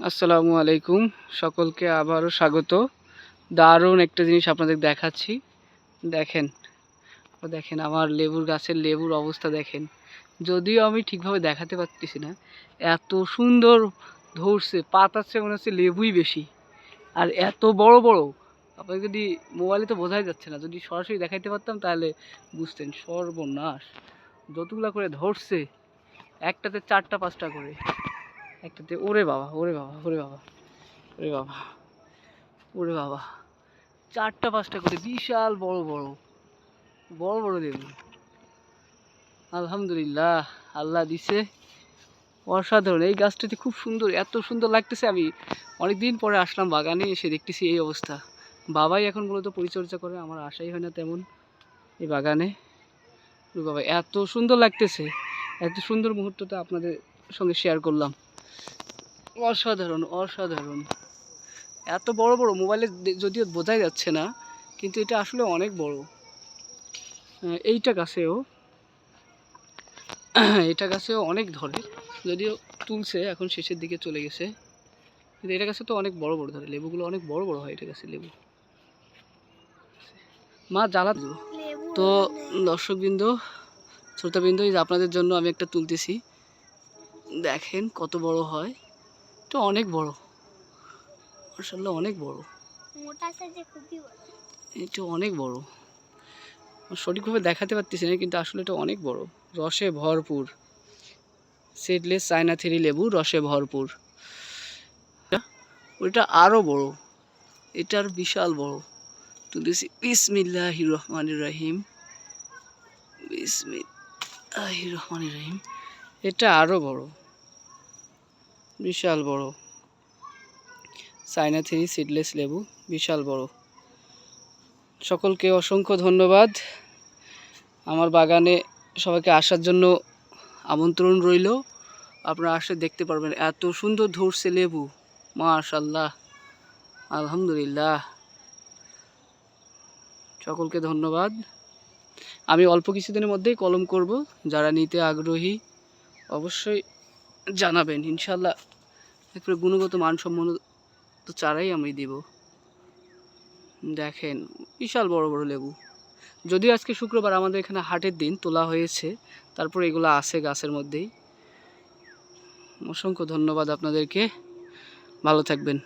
আসসালামু আলাইকুম, সকলকে আবারও স্বাগত। দারুণ একটা জিনিস আপনাদের দেখাচ্ছি। দেখেন দেখেন আমার লেবুর গাছের লেবুর অবস্থা দেখেন। যদিও আমি ঠিকভাবে দেখাতে পারতেছি না, এত সুন্দর ধরছে, পাতার চেয়ে মনে হচ্ছে লেবুই বেশি। আর এত বড় বড়, আপনাকে যদি মোবাইলে তো বোঝাই যাচ্ছে না, যদি সরাসরি দেখাইতে পারতাম তাহলে বুঝতেন। সর্বনাশ, যতগুলা করে ধরছে, একটাতে 4টা 5টা করে, একটাতে। ওরে বাবা, ওরে বাবা, ওরে বাবা, ওরে বাবা, ওরে বাবা, 4টা 5টা করে বিশাল বড় বড় বড় বড় লেবু। আলহামদুলিল্লাহ, আল্লাহ দিছে, অসাধারণ। এই গাছটাতে খুব সুন্দর, এত সুন্দর লাগতেছে। আমি অনেকদিন পরে আসলাম বাগানে, এসে দেখতেছি এই অবস্থা। বাবাই এখন মূলত পরিচর্যা করে, আমার আশাই হয় না তেমন এই বাগানে। বাবা, এত সুন্দর লাগতেছে, এত সুন্দর মুহূর্তটা আপনাদের সঙ্গে শেয়ার করলাম। অসাধারণ, অসাধারণ। এত বড় বড়, মোবাইলে যদিও বোঝাই যাচ্ছে না, কিন্তু এটা আসলে অনেক বড়। এইটা গাছেও এটা গাছেও অনেক ধরে, যদিও তুলছে, এখন শেষের দিকে চলে গেছে। কিন্তু এটা গাছে তো অনেক বড় বড় ধরে, লেবুগুলো অনেক বড় বড় হয় এটা গাছের লেবু। মা জ্বালা দেবো তো। দর্শকবৃন্দ, শ্রোতাবৃন্দ, এই যে আপনাদের জন্য আমি একটা তুলতেছি, দেখেন কত বড় হয়। এটা অনেক বড়, মাশাআল্লাহ, অনেক বড়। এটা অনেক বড়, সঠিকভাবে দেখাতে পারতেছি না, কিন্তু আসলে এটা অনেক বড়, রসে ভরপুর। সিডলেস চায়না থেরি লেবু, রসে ভরপুর। ওইটা আরও বড়, এটার বিশাল বড়। তুলেছি। বিসমিল্লাহির রহমানির রহিম, বিসমিল্লাহির রহমানির রহিম। এটা আরও বড়, বিশাল বড়। চায়না থেরি সিডলেস লেবু, বিশাল বড়। সকলকে অসংখ্য ধন্যবাদ। আমার বাগানে সবাইকে আসার জন্য আমন্ত্রণ রইল। আপনারা আসলে দেখতে পারবেন, এত সুন্দর ধরছে লেবু, মাশাআল্লাহ, আলহামদুলিল্লাহ। সকলকে ধন্যবাদ। আমি অল্প কিছুদিনের মধ্যেই কলম করব, যারা নিতে আগ্রহী অবশ্যই জানাবেন। ইনশাল্লাহ একটু গুণগত মানসম্মত চারাই আমি দিব। দেখেন বিশাল বড় বড় লেবু। যদিও আজকে শুক্রবার, আমাদের এখানে হাটের দিন, তোলা হয়েছে, তারপর এগুলো আছে গাছের মধ্যেই। অসংখ্য ধন্যবাদ আপনাদেরকে, ভালো থাকবেন।